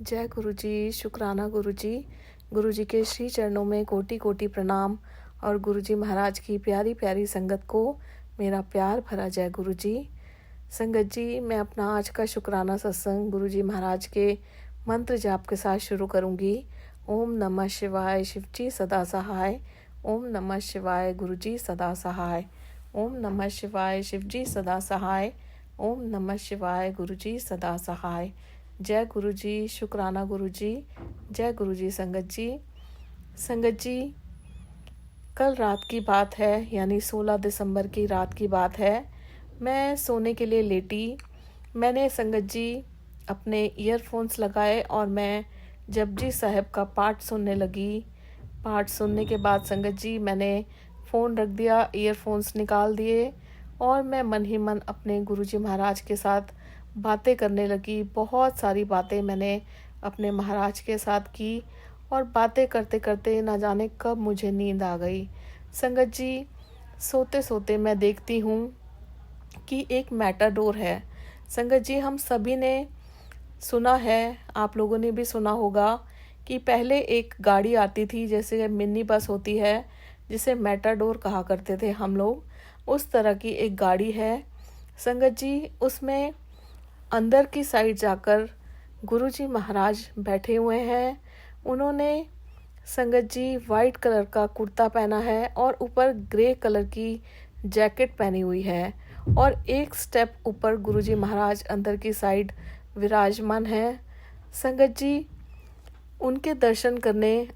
जय गुरु जी, शुक्राना गुरु जी। गुरु जी के श्री चरणों में कोटि कोटि प्रणाम और गुरु जी महाराज की प्यारी प्यारी संगत को मेरा प्यार भरा जय गुरु जी। संगत जी, मैं अपना आज का शुक्राना सत्संग गुरु जी महाराज के मंत्र जाप के साथ शुरू करूंगी। ओम नमः शिवाय, शिव जी सदा सहाय। ओम नमः शिवाय, गुरु जी सदा सहाय। ओम नमः शिवाय, शिव जी सदा सहाय। ओम नमः शिवाय, गुरु जी सदा सहाय। जय गुरु जी, शुक्राना गुरु जी। जय गुरु जी। संगत जी, संगत जी, कल रात की बात है, यानी 16 दिसंबर की रात की बात है। मैं सोने के लिए लेटी। मैंने संगत जी अपने ईयरफोन्स लगाए और मैं जपजी साहब का पाठ सुनने लगी। पाठ सुनने के बाद संगत जी मैंने फ़ोन रख दिया, ईयरफोन्स निकाल दिए और मैं मन ही मन अपने गुरुजी महाराज के साथ बातें करने लगी। बहुत सारी बातें मैंने अपने महाराज के साथ की और बातें करते करते ना जाने कब मुझे नींद आ गई। संगत जी, सोते सोते मैं देखती हूँ कि एक मैटाडोर है। संगत जी, हम सभी ने सुना है, आप लोगों ने भी सुना होगा कि पहले एक गाड़ी आती थी, जैसे मिनी बस होती है जिसे मैटाडोर कहा करते थे हम लोग, उस तरह की एक गाड़ी है। संगत जी, उसमें अंदर की साइड जाकर गुरुजी महाराज बैठे हुए हैं। उन्होंने संगत जी वाइट कलर का कुर्ता पहना है और ऊपर ग्रे कलर की जैकेट पहनी हुई है और एक स्टेप ऊपर गुरुजी महाराज अंदर की साइड विराजमान है। संगत जी, उनके दर्शन करने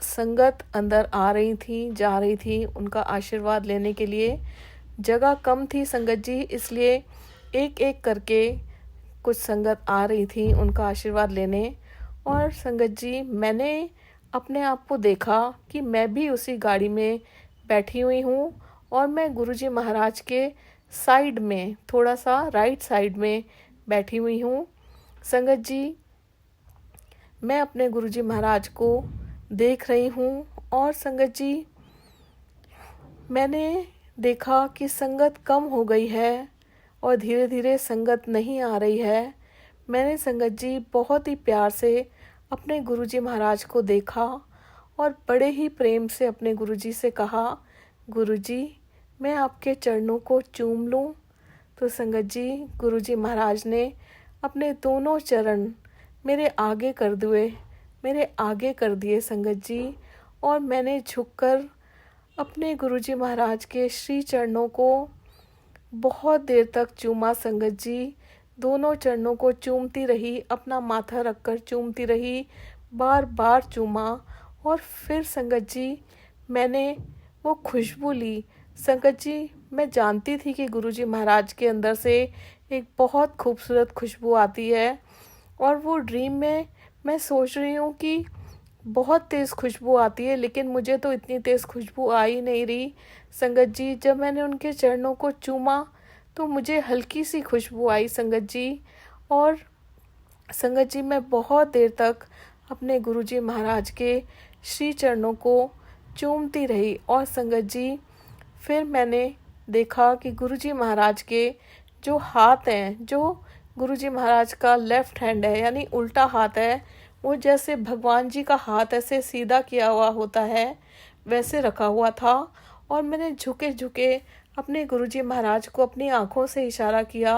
संगत अंदर आ रही थी, जा रही थी उनका आशीर्वाद लेने के लिए। जगह कम थी संगत जी, इसलिए एक एक करके कुछ संगत आ रही थी उनका आशीर्वाद लेने। और संगत जी, मैंने अपने आप को देखा कि मैं भी उसी गाड़ी में बैठी हुई हूँ और मैं गुरुजी महाराज के साइड में, थोड़ा सा राइट साइड में बैठी हुई हूँ। संगत जी, मैं अपने गुरुजी महाराज को देख रही हूँ और संगत जी मैंने देखा कि संगत कम हो गई है और धीरे धीरे संगत नहीं आ रही है। मैंने संगत जी बहुत ही प्यार से अपने गुरुजी महाराज को देखा और बड़े ही प्रेम से अपने गुरुजी से कहा, गुरुजी मैं आपके चरणों को चूम लूं। तो संगत जी, गुरुजी महाराज ने अपने दोनों चरण मेरे आगे कर दिए संगत जी, और मैंने झुककर अपने गुरुजी महाराज के श्री चरणों को बहुत देर तक चूमा। संगत जी, दोनों चरणों को चूमती रही, अपना माथा रखकर चूमती रही, बार बार चूमा। और फिर संगत जी मैंने वो खुशबू ली। संगत जी, मैं जानती थी कि गुरुजी महाराज के अंदर से एक बहुत खूबसूरत खुशबू आती है और वो ड्रीम में मैं सोच रही हूँ कि बहुत तेज़ खुशबू आती है, लेकिन मुझे तो इतनी तेज़ खुशबू आ ही नहीं रही। संगत जी, जब मैंने उनके चरणों को चूमा तो मुझे हल्की सी खुशबू आई संगत जी। और संगत जी, मैं बहुत देर तक अपने गुरुजी महाराज के श्री चरणों को चूमती रही। और संगत जी, फिर मैंने देखा कि गुरुजी महाराज के जो हाथ हैं, जो गुरुजी महाराज का लेफ्ट हैंड है, यानी उल्टा हाथ है, वो जैसे भगवान जी का हाथ ऐसे सीधा किया हुआ होता है वैसे रखा हुआ था। और मैंने झुके झुके अपने गुरुजी महाराज को अपनी आंखों से इशारा किया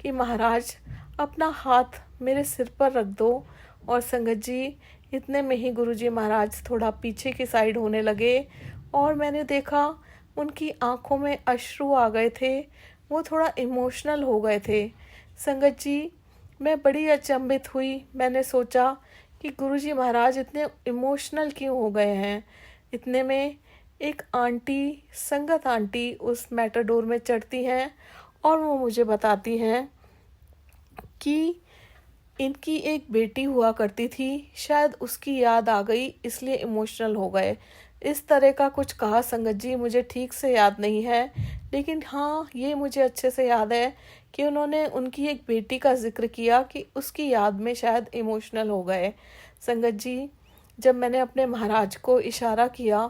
कि महाराज अपना हाथ मेरे सिर पर रख दो। और संगत जी, इतने में ही गुरुजी महाराज थोड़ा पीछे की साइड होने लगे और मैंने देखा उनकी आंखों में अश्रु आ गए थे, वो थोड़ा इमोशनल हो गए थे। संगत जी, मैं बड़ी अचंभित हुई। मैंने सोचा कि गुरुजी महाराज इतने इमोशनल क्यों हो गए हैं। इतने में एक आंटी, संगत आंटी उस मैटाडोर में चढ़ती हैं और वो मुझे बताती हैं कि इनकी एक बेटी हुआ करती थी, शायद उसकी याद आ गई इसलिए इमोशनल हो गए। इस तरह का कुछ कहा संगत जी, मुझे ठीक से याद नहीं है, लेकिन हाँ ये मुझे अच्छे से याद है कि उन्होंने उनकी एक बेटी का जिक्र किया कि उसकी याद में शायद इमोशनल हो गए। संगत जी, जब मैंने अपने महाराज को इशारा किया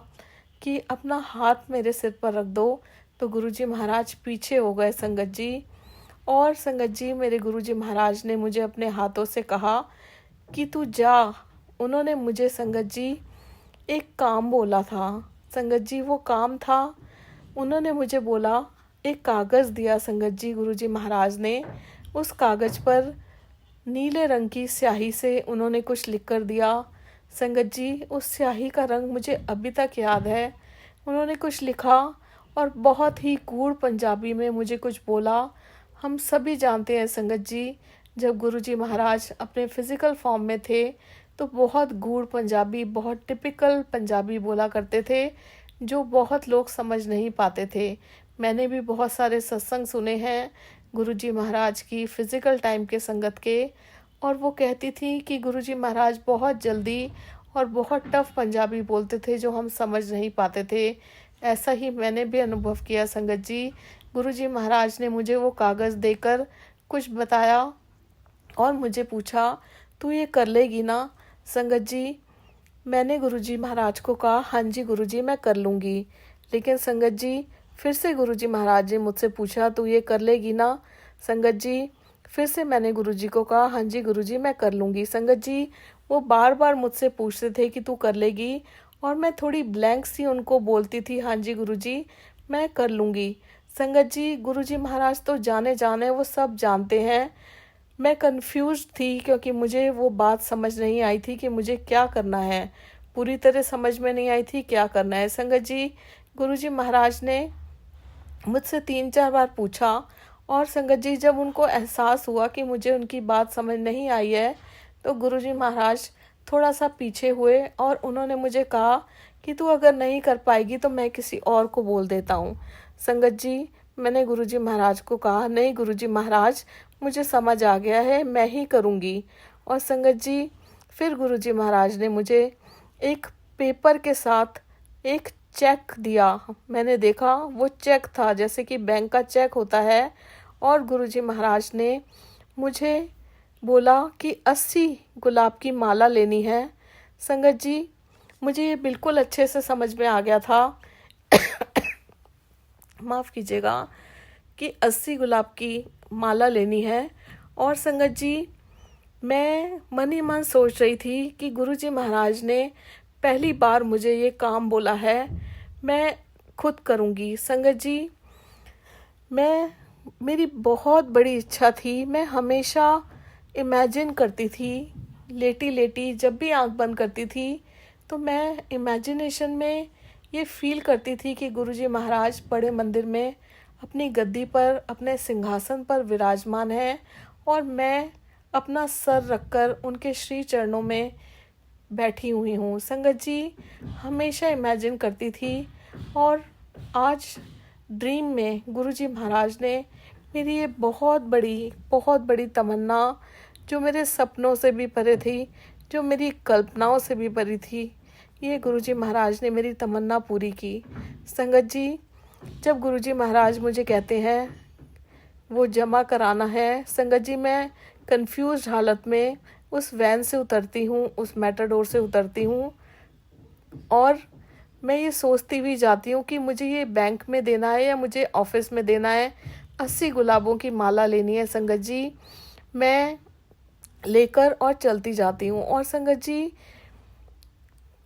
कि अपना हाथ मेरे सिर पर रख दो, तो गुरुजी महाराज पीछे हो गए संगत जी। और संगत जी, मेरे गुरुजी महाराज ने मुझे अपने हाथों से कहा कि तू जा। उन्होंने मुझे संगत जी एक काम बोला था। संगत जी वो काम था, उन्होंने मुझे बोला, एक कागज़ दिया संगत जी, गुरुजी महाराज ने। उस कागज़ पर नीले रंग की स्याही से उन्होंने कुछ लिख कर दिया। संगत जी उस स्याही का रंग मुझे अभी तक याद है। उन्होंने कुछ लिखा और बहुत ही गूढ़ पंजाबी में मुझे कुछ बोला। हम सभी जानते हैं संगत जी, जब गुरुजी महाराज अपने फिज़िकल फॉर्म में थे तो बहुत गूढ़ पंजाबी, बहुत टिपिकल पंजाबी बोला करते थे, जो बहुत लोग समझ नहीं पाते थे। मैंने भी बहुत सारे सत्संग सुने हैं गुरुजी महाराज की फिज़िकल टाइम के संगत के, और वो कहती थी कि गुरुजी महाराज बहुत जल्दी और बहुत टफ पंजाबी बोलते थे जो हम समझ नहीं पाते थे। ऐसा ही मैंने भी अनुभव किया संगत जी। गुरुजी महाराज ने मुझे वो कागज़ देकर कुछ बताया और मुझे पूछा, तू ये कर लेगी ना? संगत जी मैंने गुरुजी महाराज को कहा, हाँ जी गुरुजी मैं कर लूँगी। लेकिन संगत जी फिर से गुरुजी महाराज ने मुझसे पूछा, तू ये कर लेगी ना? संगत जी फिर से मैंने गुरुजी को कहा, हाँ जी गुरुजी मैं कर लूँगी। संगत जी वो बार बार मुझसे पूछते थे कि तू कर लेगी, और मैं थोड़ी ब्लैंक सी उनको बोलती थी, हाँ जी गुरुजी मैं कर लूँगी। संगत जी गुरुजी महाराज तो जाने जाने वो सब जानते हैं। मैं कंफ्यूज थी क्योंकि मुझे वो बात समझ नहीं आई थी कि मुझे क्या करना है। पूरी तरह समझ में नहीं आई थी क्या करना है। संगत जी गुरुजी महाराज ने मुझसे 3-4 बार पूछा, और संगत जी जब उनको एहसास हुआ कि मुझे उनकी बात समझ नहीं आई है तो गुरुजी महाराज थोड़ा सा पीछे हुए और उन्होंने मुझे कहा कि तू अगर नहीं कर पाएगी तो मैं किसी और को बोल देता हूँ। संगत जी मैंने गुरुजी महाराज को कहा, नहीं गुरुजी महाराज मुझे समझ आ गया है, मैं ही करूँगी। और संगत जी फिर गुरुजी महाराज ने मुझे एक पेपर के साथ एक चेक दिया। मैंने देखा वो चेक था जैसे कि बैंक का चेक होता है, और गुरुजी महाराज ने मुझे बोला कि 80 गुलाब की माला लेनी है। संगत जी मुझे ये बिल्कुल अच्छे से समझ में आ गया था माफ़ कीजिएगा, कि 80 गुलाब की माला लेनी है। और संगत जी मैं मन ही मन सोच रही थी कि गुरुजी महाराज ने पहली बार मुझे ये काम बोला है, मैं खुद करूँगी। संगत जी मेरी बहुत बड़ी इच्छा थी, मैं हमेशा इमेजिन करती थी, लेटी लेटी जब भी आंख बंद करती थी तो मैं इमेजिनेशन में ये फील करती थी कि गुरुजी महाराज बड़े मंदिर में अपनी गद्दी पर, अपने सिंहासन पर विराजमान हैं, और मैं अपना सर रखकर उनके श्री चरणों में बैठी हुई हूँ। संगत जी हमेशा इमेजिन करती थी, और आज ड्रीम में गुरुजी महाराज ने मेरी ये बहुत बड़ी तमन्ना, जो मेरे सपनों से भी परे थी, जो मेरी कल्पनाओं से भी परे थी, ये गुरुजी महाराज ने मेरी तमन्ना पूरी की। संगत जी जब गुरुजी महाराज मुझे कहते हैं वो जमा कराना है, संगत जी मैं कंफ्यूज हालत में उस वैन से उतरती हूँ, उस मेटाडोर से उतरती हूँ, और मैं ये सोचती हुई जाती हूँ कि मुझे ये बैंक में देना है या मुझे ऑफिस में देना है। 80 गुलाबों की माला लेनी है संगत जी। मैं लेकर और चलती जाती हूँ, और संगत जी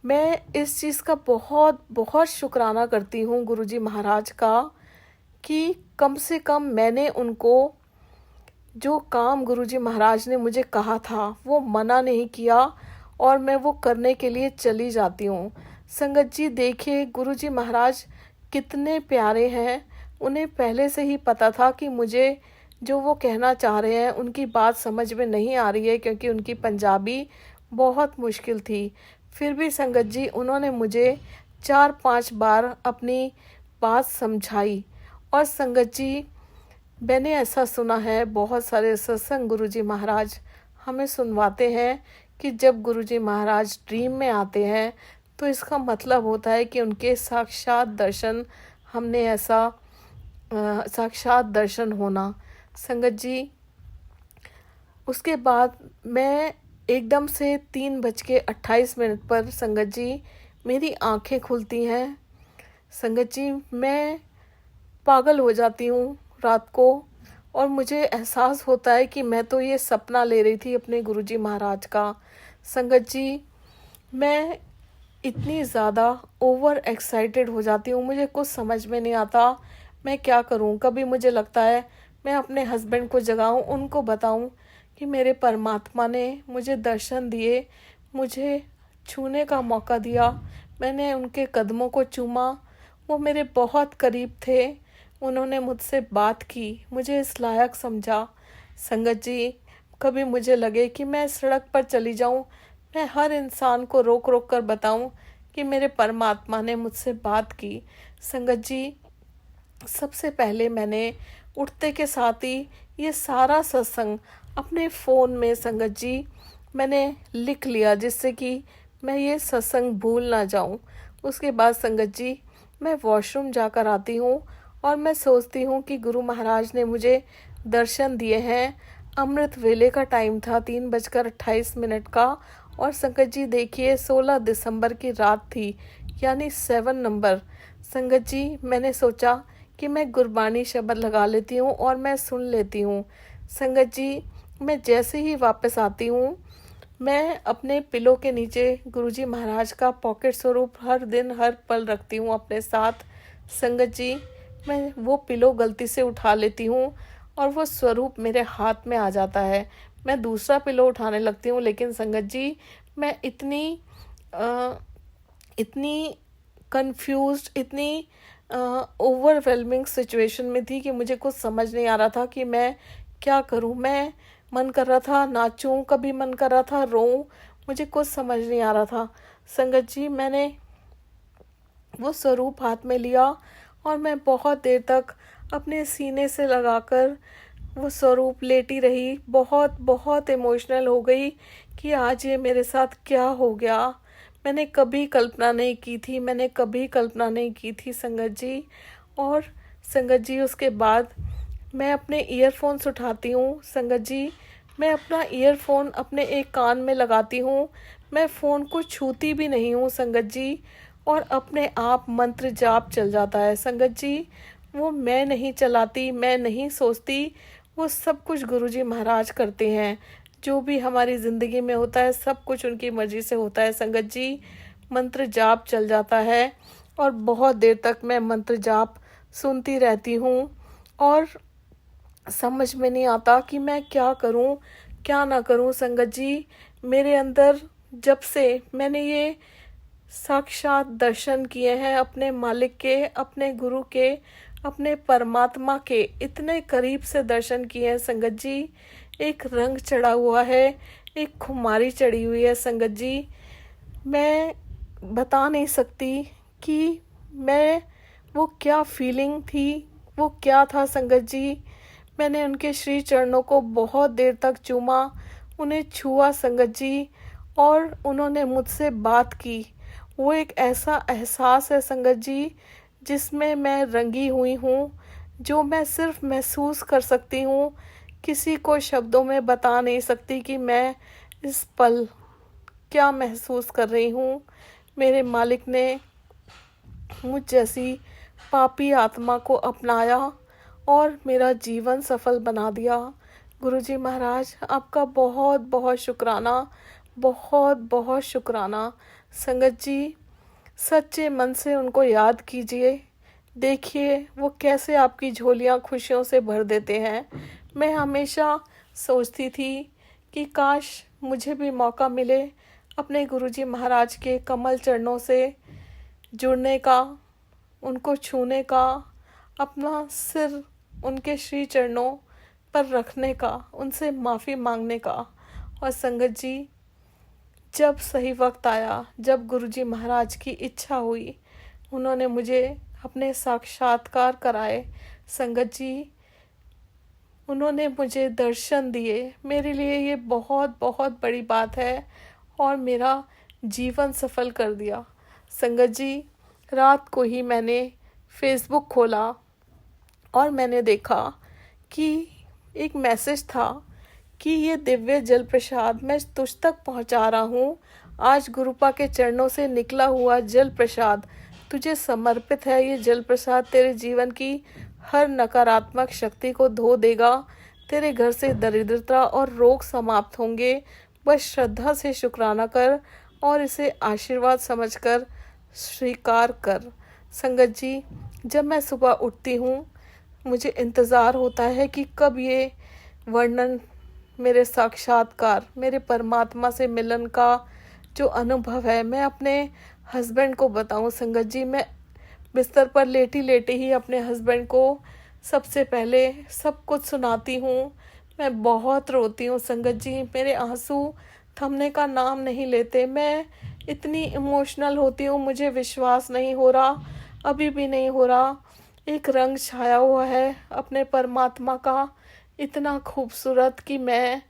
मैं इस चीज़ का बहुत बहुत शुक्राना करती हूँ गुरुजी महाराज का, कि कम से कम मैंने उनको जो काम गुरुजी महाराज ने मुझे कहा था वो मना नहीं किया, और मैं वो करने के लिए चली जाती हूँ। संगत जी देखिए गुरुजी महाराज कितने प्यारे हैं, उन्हें पहले से ही पता था कि मुझे जो वो कहना चाह रहे हैं उनकी बात समझ में नहीं आ रही है, क्योंकि उनकी पंजाबी बहुत मुश्किल थी। फिर भी संगत जी उन्होंने मुझे 4-5 बार अपनी बात समझाई। और संगत जी मैंने ऐसा सुना है, बहुत सारे सत्संग गुरुजी महाराज हमें सुनवाते हैं कि जब गुरुजी महाराज ड्रीम में आते हैं तो इसका मतलब होता है कि उनके साक्षात दर्शन, हमने ऐसा साक्षात दर्शन होना। संगत जी उसके बाद मैं एकदम से 3:28 पर संगत जी मेरी आंखें खुलती हैं। संगत जी मैं पागल हो जाती हूँ रात को, और मुझे एहसास होता है कि मैं तो ये सपना ले रही थी अपने गुरुजी महाराज का। संगत जी, मैं इतनी ज़्यादा ओवर एक्साइटेड हो जाती हूँ, मुझे कुछ समझ में नहीं आता मैं क्या करूँ। कभी मुझे लगता है मैं अपने हस्बैंड को जगाऊँ, उनको बताऊँ कि मेरे परमात्मा ने मुझे दर्शन दिए, मुझे छूने का मौका दिया, मैंने उनके कदमों को चूमा, वो मेरे बहुत करीब थे, उन्होंने मुझसे बात की, मुझे इस लायक समझा। संगत जी, कभी मुझे लगे कि मैं सड़क पर चली जाऊं, मैं हर इंसान को रोक रोक कर बताऊं कि मेरे परमात्मा ने मुझसे बात की। संगत जी, सबसे पहले मैंने उठते के साथ ही ये सारा सत्संग अपने फ़ोन में संगत जी मैंने लिख लिया, जिससे कि मैं ये सत्संग भूल ना जाऊं। उसके बाद संगत जी मैं वॉशरूम जाकर आती हूँ और मैं सोचती हूँ कि गुरु महाराज ने मुझे दर्शन दिए हैं। अमृत वेले का टाइम था, 3:28 का। और संगत जी देखिए 16 दिसंबर की रात थी, यानी 7 नंबर। संगत जी, मैंने सोचा कि मैं गुरबानी शब्द लगा लेती हूँ और मैं सुन लेती हूँ। संगत जी, मैं जैसे ही वापस आती हूँ, मैं अपने पिलो के नीचे गुरुजी महाराज का पॉकेट स्वरूप हर दिन हर पल रखती हूँ अपने साथ। संगत जी, मैं वो पिलो गलती से उठा लेती हूँ और वो स्वरूप मेरे हाथ में आ जाता है। मैं दूसरा पिलो उठाने लगती हूँ, लेकिन संगत जी मैं इतनी कंफ्यूज्ड, इतनी ओवरवेलमिंग सिचुएशन में थी कि मुझे कुछ समझ नहीं आ रहा था कि मैं क्या करूं। मैं मन कर रहा था नाचूं, कभी मन कर रहा था रोऊं, मुझे कुछ समझ नहीं आ रहा था। संगत जी, मैंने वो स्वरूप हाथ में लिया और मैं बहुत देर तक अपने सीने से लगाकर वो स्वरूप लेटी रही। बहुत बहुत इमोशनल हो गई कि आज ये मेरे साथ क्या हो गया। मैंने कभी कल्पना नहीं की थी, मैंने कभी कल्पना नहीं की थी संगत जी। और संगत जी उसके बाद मैं अपने ईयरफोन्स उठाती हूँ। संगत जी, मैं अपना ईयरफोन अपने एक कान में लगाती हूँ, मैं फ़ोन को छूती भी नहीं हूँ संगत जी, और अपने आप मंत्र जाप चल जाता है। संगत जी, वो मैं नहीं चलाती, मैं नहीं सोचती, वो सब कुछ गुरुजी महाराज करते हैं। जो भी हमारी ज़िंदगी में होता है सब कुछ उनकी मर्जी से होता है। संगत जी, मंत्र जाप चल जाता है और बहुत देर तक मैं मंत्र जाप सुनती रहती हूँ और समझ में नहीं आता कि मैं क्या करूं, क्या ना करूं। संगत जी, मेरे अंदर जब से मैंने ये साक्षात दर्शन किए हैं अपने मालिक के, अपने गुरु के, अपने परमात्मा के, इतने करीब से दर्शन किए हैं संगत जी, एक रंग चढ़ा हुआ है, एक खुमारी चढ़ी हुई है संगत जी। मैं बता नहीं सकती कि मैं वो क्या फीलिंग थी, वो क्या था संगत जी। मैंने उनके श्री चरणों को बहुत देर तक चूमा, उन्हें छुआ संगत जी, और उन्होंने मुझसे बात की। वो एक ऐसा एहसास है संगत जी जिसमें मैं रंगी हुई हूँ, जो मैं सिर्फ महसूस कर सकती हूँ, किसी को शब्दों में बता नहीं सकती कि मैं इस पल क्या महसूस कर रही हूँ। मेरे मालिक ने मुझ जैसी पापी आत्मा को अपनाया और मेरा जीवन सफल बना दिया। गुरुजी महाराज, आपका बहुत बहुत शुक्राना, बहुत बहुत शुक्राना। संगत जी, सच्चे मन से उनको याद कीजिए, देखिए वो कैसे आपकी झोलियाँ खुशियों से भर देते हैं। मैं हमेशा सोचती थी कि काश मुझे भी मौका मिले अपने गुरुजी महाराज के कमल चरणों से जुड़ने का, उनको छूने का, अपना सिर उनके श्री चरणों पर रखने का, उनसे माफ़ी मांगने का। और संगत जी, जब सही वक्त आया, जब गुरुजी महाराज की इच्छा हुई, उन्होंने मुझे अपने साक्षात्कार कराए संगत जी, उन्होंने मुझे दर्शन दिए। मेरे लिए ये बहुत बहुत बड़ी बात है और मेरा जीवन सफल कर दिया। संगत जी, रात को ही मैंने फेसबुक खोला और मैंने देखा कि एक मैसेज था कि ये दिव्य जल प्रसाद मैं तुझ तक पहुंचा रहा हूँ। आज गुरुपा के चरणों से निकला हुआ जल प्रसाद तुझे समर्पित है। ये जल प्रसाद तेरे जीवन की हर नकारात्मक शक्ति को धो देगा। तेरे घर से दरिद्रता और रोग समाप्त होंगे। बस श्रद्धा से शुक्राना कर और इसे आशीर्वाद समझकर स्वीकार कर। संगत जी, जब मैं सुबह उठती हूँ मुझे इंतज़ार होता है कि कब ये वर्णन, मेरे साक्षात्कार, मेरे परमात्मा से मिलन का जो अनुभव है मैं अपने हस्बैंड को बताऊं। संगत जी, मैं बिस्तर पर लेटी लेटी ही अपने हस्बैंड को सबसे पहले सब कुछ सुनाती हूँ। मैं बहुत रोती हूँ संगत जी, मेरे आंसू थमने का नाम नहीं लेते। मैं इतनी इमोशनल होती हूँ, मुझे विश्वास नहीं हो रहा, अभी भी नहीं हो रहा। एक रंग छाया हुआ है अपने परमात्मा का, इतना खूबसूरत कि मैं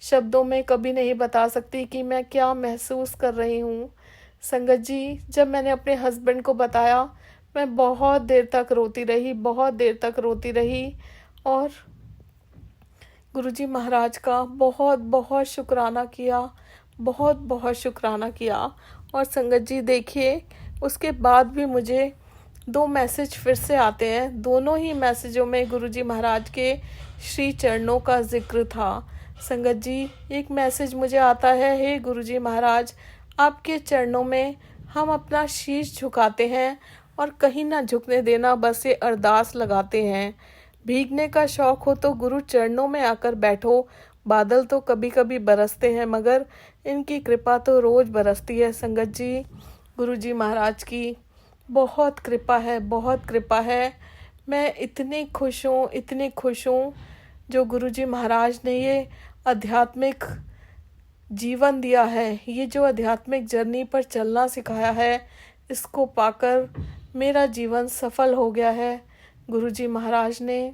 शब्दों में कभी नहीं बता सकती कि मैं क्या महसूस कर रही हूँ। संगत जी, जब मैंने अपने हस्बैंड को बताया मैं बहुत देर तक रोती रही, बहुत देर तक रोती रही और गुरुजी महाराज का बहुत बहुत शुक्राना किया, बहुत बहुत शुक्राना किया। और संगत जी देखिए, उसके बाद भी मुझे 2 मैसेज फिर से आते हैं। दोनों ही मैसेजों में गुरुजी महाराज के श्री चरणों का जिक्र था। संगत जी, एक मैसेज मुझे आता है, हे गुरुजी महाराज, आपके चरणों में हम अपना शीश झुकाते हैं और कहीं ना झुकने देना, बस ये अरदास लगाते हैं। भीगने का शौक हो तो गुरु चरणों में आकर बैठो। बादल तो कभी कभी बरसते हैं मगर इनकी कृपा तो रोज बरसती है। संगत जी, गुरुजी महाराज की बहुत कृपा है, बहुत कृपा है। मैं इतनी खुश हूँ, इतनी खुश हूँ। जो गुरुजी महाराज ने ये आध्यात्मिक जीवन दिया है, ये जो आध्यात्मिक जर्नी पर चलना सिखाया है, इसको पाकर मेरा जीवन सफल हो गया है। गुरुजी महाराज ने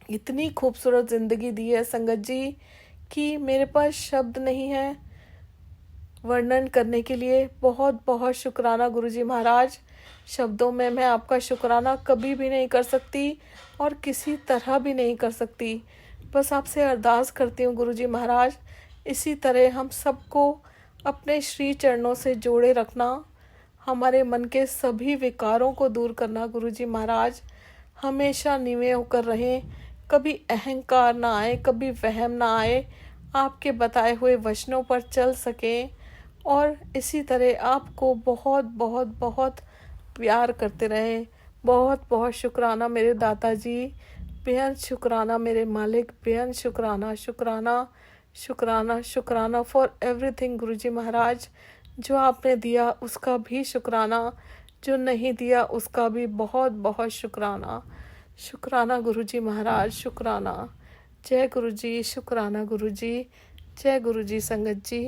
इतनी खूबसूरत ज़िंदगी दी है संगत जी कि मेरे पास शब्द नहीं है वर्णन करने के लिए। बहुत बहुत शुक्राना गुरुजी महाराज। शब्दों में मैं आपका शुक्राना कभी भी नहीं कर सकती और किसी तरह भी नहीं कर सकती। बस आपसे अरदास करती हूँ गुरुजी महाराज, इसी तरह हम सबको अपने श्री चरणों से जोड़े रखना, हमारे मन के सभी विकारों को दूर करना। गुरुजी महाराज हमेशा नीवे होकर रहें, कभी अहंकार ना आए, कभी वहम ना आए, आपके बताए हुए वचनों पर चल सकें और इसी तरह आपको बहुत बहुत बहुत प्यार करते रहें। बहुत बहुत शुक्राना मेरे दाता जी, बेहद शुक्राना मेरे मालिक, बेहद शुक्राना शुक्राना शुक्राना शुक्राना फॉर एवरीथिंग गुरुजी महाराज। जो आपने दिया उसका भी शुक्राना, जो नहीं दिया उसका भी बहुत बहुत शुक्राना। शुक्राना गुरुजी महाराज, शुक्राना। जय गुरुजी, शुक्राना गुरुजी, जय गुरुजी संगत जी।